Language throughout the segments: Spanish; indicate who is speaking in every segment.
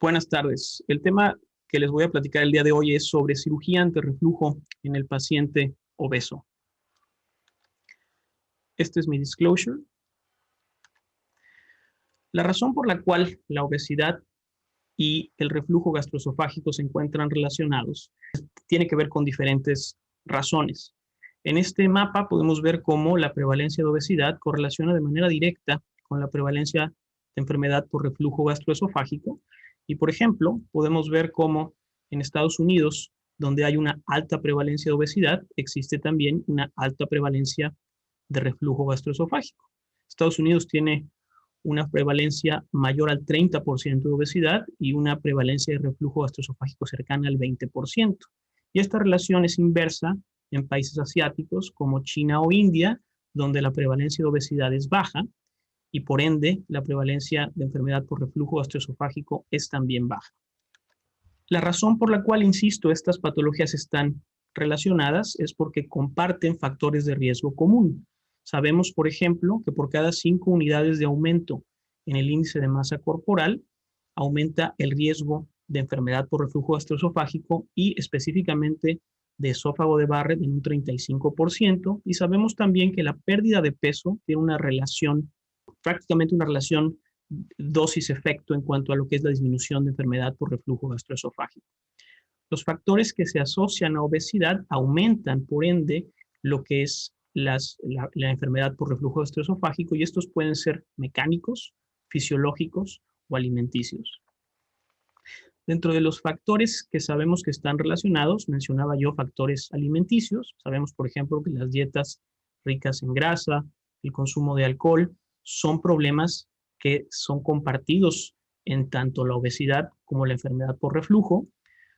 Speaker 1: Buenas tardes. El tema que les voy a platicar el día de hoy es sobre cirugía ante reflujo en el paciente obeso. Este es mi disclosure. La razón por la cual la obesidad y el reflujo gastroesofágico se encuentran relacionados tiene que ver con diferentes razones. En este mapa podemos ver cómo la prevalencia de obesidad correlaciona de manera directa con la prevalencia de enfermedad por reflujo gastroesofágico. Y, por ejemplo, podemos ver cómo en Estados Unidos, donde hay una alta prevalencia de obesidad, existe también una alta prevalencia de reflujo gastroesofágico. Estados Unidos tiene una prevalencia mayor al 30% de obesidad y una prevalencia de reflujo gastroesofágico cercana al 20%. Y esta relación es inversa en países asiáticos como China o India, donde la prevalencia de obesidad es baja y por ende la prevalencia de enfermedad por reflujo gastroesofágico es también baja. La razón por la cual, insisto, estas patologías están relacionadas es porque comparten factores de riesgo común. Sabemos, por ejemplo, que por cada 5 unidades de aumento en el índice de masa corporal, aumenta el riesgo de enfermedad por reflujo gastroesofágico y específicamente de esófago de Barrett en un 35%. Y sabemos también que la pérdida de peso tiene una relación, prácticamente una relación dosis-efecto en cuanto a lo que es la disminución de enfermedad por reflujo gastroesofágico. Los factores que se asocian a obesidad aumentan, por ende, lo que es la enfermedad por reflujo gastroesofágico, y estos pueden ser mecánicos, fisiológicos o alimenticios. Dentro de los factores que sabemos que están relacionados, mencionaba yo factores alimenticios. Sabemos, por ejemplo, que las dietas ricas en grasa, el consumo de alcohol, son problemas que son compartidos en tanto la obesidad como la enfermedad por reflujo.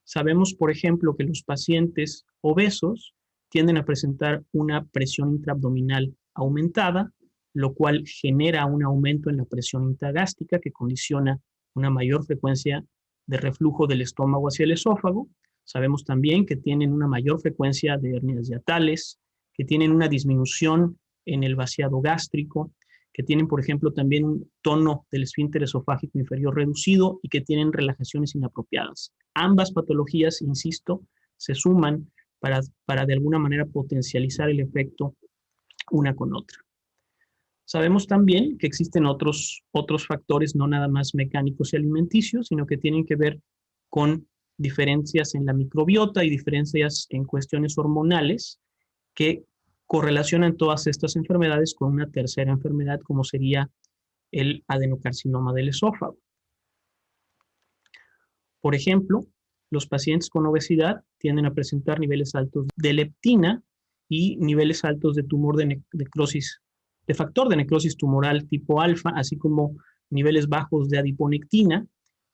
Speaker 1: Sabemos, por ejemplo, que los pacientes obesos tienden a presentar una presión intraabdominal aumentada, lo cual genera un aumento en la presión intragástrica que condiciona una mayor frecuencia de reflujo del estómago hacia el esófago. Sabemos también que tienen una mayor frecuencia de hernias hiatales, que tienen una disminución en el vaciado gástrico, que tienen, por ejemplo, también un tono del esfínter esofágico inferior reducido y que tienen relajaciones inapropiadas. Ambas patologías, insisto, se suman para de alguna manera potencializar el efecto una con otra. Sabemos también que existen otros factores, no nada más mecánicos y alimenticios, sino que tienen que ver con diferencias en la microbiota y diferencias en cuestiones hormonales que correlacionan todas estas enfermedades con una tercera enfermedad, como sería el adenocarcinoma del esófago. Por ejemplo, los pacientes con obesidad tienden a presentar niveles altos de leptina y niveles altos de tumor de necrosis, de factor de necrosis tumoral tipo alfa, así como niveles bajos de adiponectina,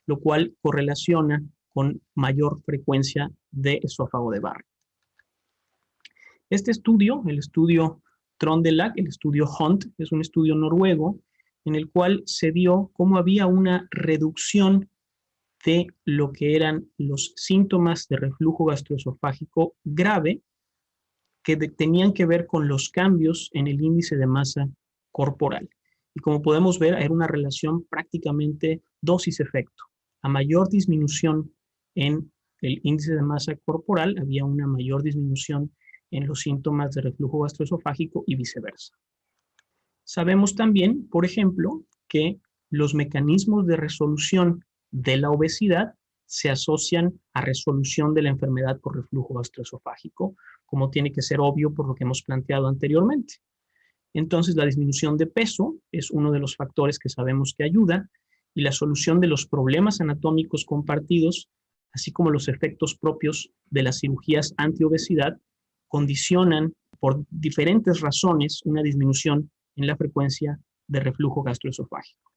Speaker 1: lo cual correlaciona con mayor frecuencia de esófago de Barrett. Este estudio, el estudio Trondelag, el estudio Hunt, es un estudio noruego en el cual se vio cómo había una reducción de lo que eran los síntomas de reflujo gastroesofágico grave que tenían que ver con los cambios en el índice de masa corporal. Y como podemos ver, era una relación prácticamente dosis-efecto. A mayor disminución en el índice de masa corporal, había una mayor disminución en los síntomas de reflujo gastroesofágico y viceversa. Sabemos también, por ejemplo, que los mecanismos de resolución de la obesidad se asocian a resolución de la enfermedad por reflujo gastroesofágico, como tiene que ser obvio por lo que hemos planteado anteriormente. Entonces, la disminución de peso es uno de los factores que sabemos que ayuda, y la solución de los problemas anatómicos compartidos, así como los efectos propios de las cirugías antiobesidad, condicionan por diferentes razones una disminución en la frecuencia de reflujo gastroesofágico.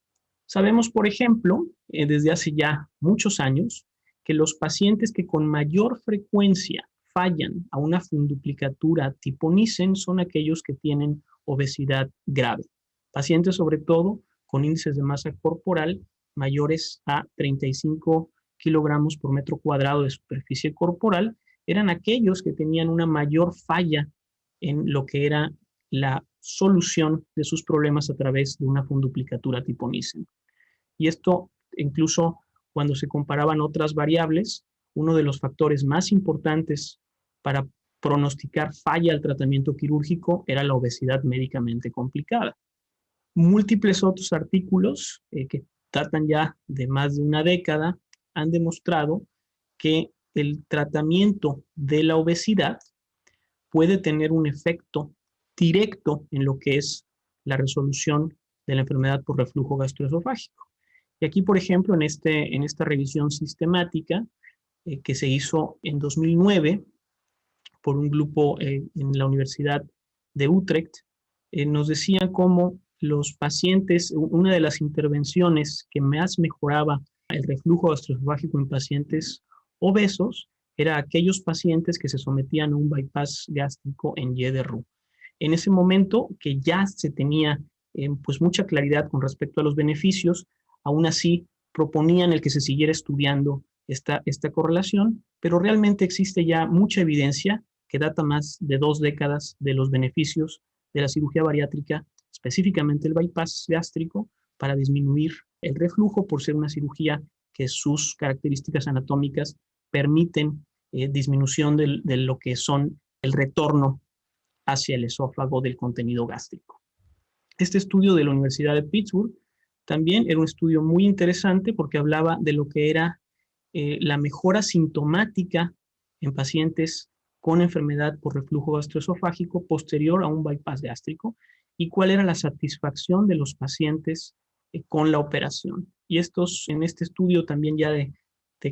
Speaker 1: Sabemos, por ejemplo, desde hace ya muchos años, que los pacientes que con mayor frecuencia fallan a una funduplicatura tipo Nissen son aquellos que tienen obesidad grave. Pacientes sobre todo con índices de masa corporal mayores a 35 kilogramos por metro cuadrado de superficie corporal eran aquellos que tenían una mayor falla en lo que era la solución de sus problemas a través de una funduplicatura tipo Nissen. Y esto incluso cuando se comparaban otras variables, uno de los factores más importantes para pronosticar falla al tratamiento quirúrgico era la obesidad médicamente complicada. Múltiples otros artículos que datan ya de más de una década han demostrado que el tratamiento de la obesidad puede tener un efecto directo en lo que es la resolución de la enfermedad por reflujo gastroesofágico. Y aquí, por ejemplo, en esta revisión sistemática que se hizo en 2009 por un grupo en la Universidad de Utrecht, nos decían cómo los pacientes, una de las intervenciones que más mejoraba el reflujo gastroesofágico en pacientes obesos era aquellos pacientes que se sometían a un bypass gástrico en YDRU. En ese momento que ya se tenía pues mucha claridad con respecto a los beneficios, aún así proponían el que se siguiera estudiando esta correlación, pero realmente existe ya mucha evidencia que data más de 2 décadas de los beneficios de la cirugía bariátrica, específicamente el bypass gástrico, para disminuir el reflujo por ser una cirugía que sus características anatómicas permiten disminución de lo que son el retorno hacia el esófago del contenido gástrico. Este estudio de la Universidad de Pittsburgh también era un estudio muy interesante porque hablaba de lo que era la mejora sintomática en pacientes con enfermedad por reflujo gastroesofágico posterior a un bypass gástrico y cuál era la satisfacción de los pacientes con la operación. Y en este estudio también ya de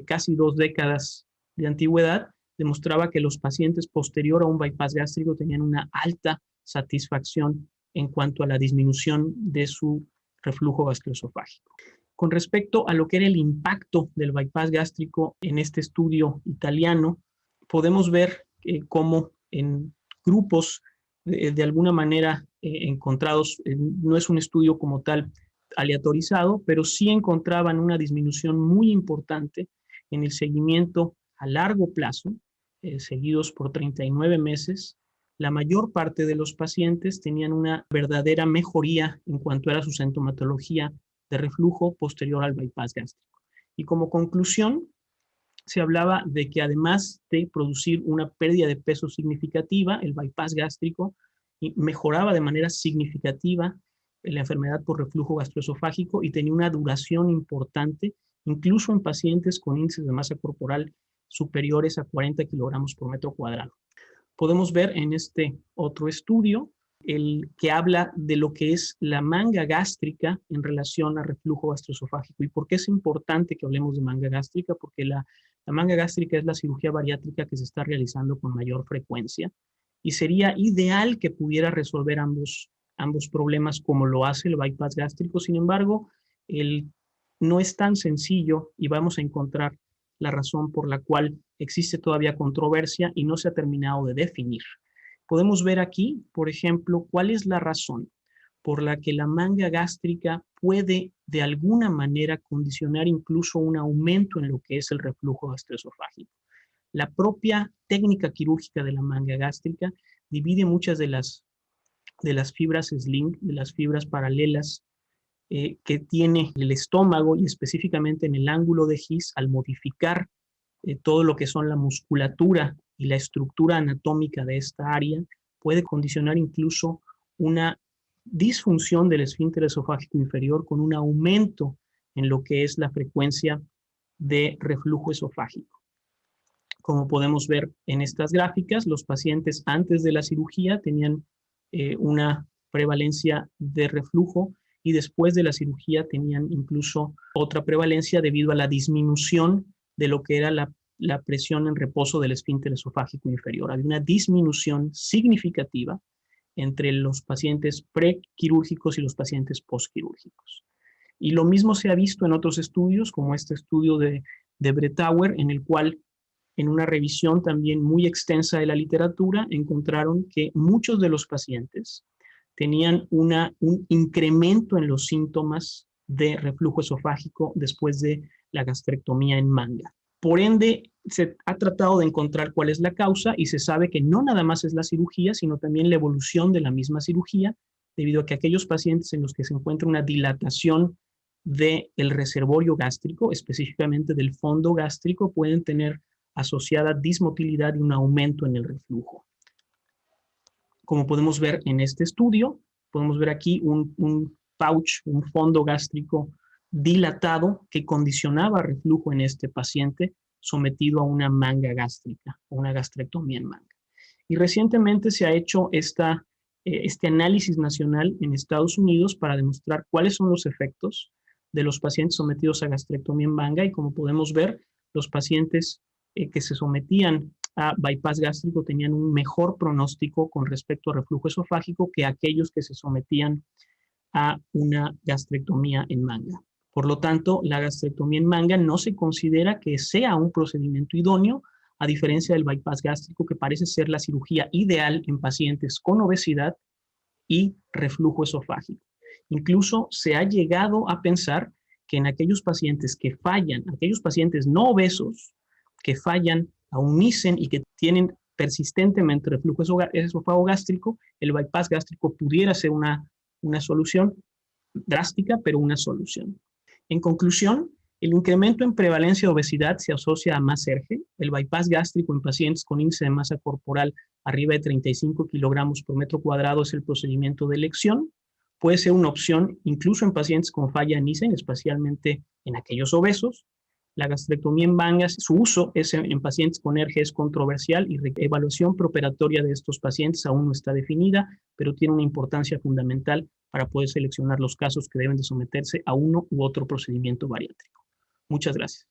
Speaker 1: casi 2 décadas de antigüedad, demostraba que los pacientes posterior a un bypass gástrico tenían una alta satisfacción en cuanto a la disminución de su reflujo gastroesofágico. Con respecto a lo que era el impacto del bypass gástrico en este estudio italiano, podemos ver cómo en grupos de alguna manera encontrados, no es un estudio como tal aleatorizado, pero sí encontraban una disminución muy importante en el seguimiento a largo plazo, seguidos por 39 meses. La mayor parte de los pacientes tenían una verdadera mejoría en cuanto era su sintomatología de reflujo posterior al bypass gástrico. Y como conclusión, se hablaba de que además de producir una pérdida de peso significativa, el bypass gástrico mejoraba de manera significativa la enfermedad por reflujo gastroesofágico y tenía una duración importante, incluso en pacientes con índices de masa corporal superiores a 40 kilogramos por metro cuadrado. Podemos ver en este otro estudio el que habla de lo que es la manga gástrica en relación al reflujo gastroesofágico. ¿Y por qué es importante que hablemos de manga gástrica? Porque la manga gástrica es la cirugía bariátrica que se está realizando con mayor frecuencia y sería ideal que pudiera resolver ambos problemas como lo hace el bypass gástrico. Sin embargo, no es tan sencillo y vamos a encontrar la razón por la cual existe todavía controversia y no se ha terminado de definir. Podemos ver aquí, por ejemplo, cuál es la razón por la que la manga gástrica puede de alguna manera condicionar incluso un aumento en lo que es el reflujo gastroesofágico. La propia técnica quirúrgica de la manga gástrica divide muchas de las fibras sling, de las fibras paralelas que tiene el estómago y específicamente en el ángulo de His, al modificar todo lo que son la musculatura y la estructura anatómica de esta área, puede condicionar incluso una disfunción del esfínter esofágico inferior con un aumento en lo que es la frecuencia de reflujo esofágico. Como podemos ver en estas gráficas, los pacientes antes de la cirugía tenían una prevalencia de reflujo y después de la cirugía tenían incluso otra prevalencia debido a la disminución de lo que era la presión en reposo del esfínter esofágico inferior. Había una disminución significativa entre los pacientes prequirúrgicos y los pacientes postquirúrgicos. Y lo mismo se ha visto en otros estudios, como este estudio de Brettauer, en el cual, en una revisión también muy extensa de la literatura, encontraron que muchos de los pacientes tenían un incremento en los síntomas de reflujo esofágico después de la gastrectomía en manga. Por ende, se ha tratado de encontrar cuál es la causa y se sabe que no nada más es la cirugía, sino también la evolución de la misma cirugía, debido a que aquellos pacientes en los que se encuentra una dilatación del reservorio gástrico, específicamente del fondo gástrico, pueden tener asociada dismotilidad y un aumento en el reflujo. Como podemos ver en este estudio, podemos ver aquí un pouch, un fondo gástrico dilatado que condicionaba reflujo en este paciente sometido a una manga gástrica, o una gastrectomía en manga. Y recientemente se ha hecho este análisis nacional en Estados Unidos para demostrar cuáles son los efectos de los pacientes sometidos a gastrectomía en manga, y como podemos ver, los pacientes que se sometían a bypass gástrico tenían un mejor pronóstico con respecto a reflujo esofágico que aquellos que se sometían a una gastrectomía en manga. Por lo tanto, la gastrectomía en manga no se considera que sea un procedimiento idóneo, a diferencia del bypass gástrico, que parece ser la cirugía ideal en pacientes con obesidad y reflujo esofágico. Incluso se ha llegado a pensar que en aquellos pacientes que fallan, aquellos pacientes no obesos que fallan a un Nissen y que tienen persistentemente reflujo esofagogástrico, el bypass gástrico pudiera ser una solución drástica, pero una solución. En conclusión, el incremento en prevalencia de obesidad se asocia a más ERGE. El bypass gástrico en pacientes con índice de masa corporal arriba de 35 kilogramos por metro cuadrado es el procedimiento de elección. Puede ser una opción incluso en pacientes con falla en Nissen, especialmente en aquellos obesos. La gastrectomía en mangas, su uso en pacientes con ERGE es controversial y la evaluación preoperatoria de estos pacientes aún no está definida, pero tiene una importancia fundamental para poder seleccionar los casos que deben de someterse a uno u otro procedimiento bariátrico. Muchas gracias.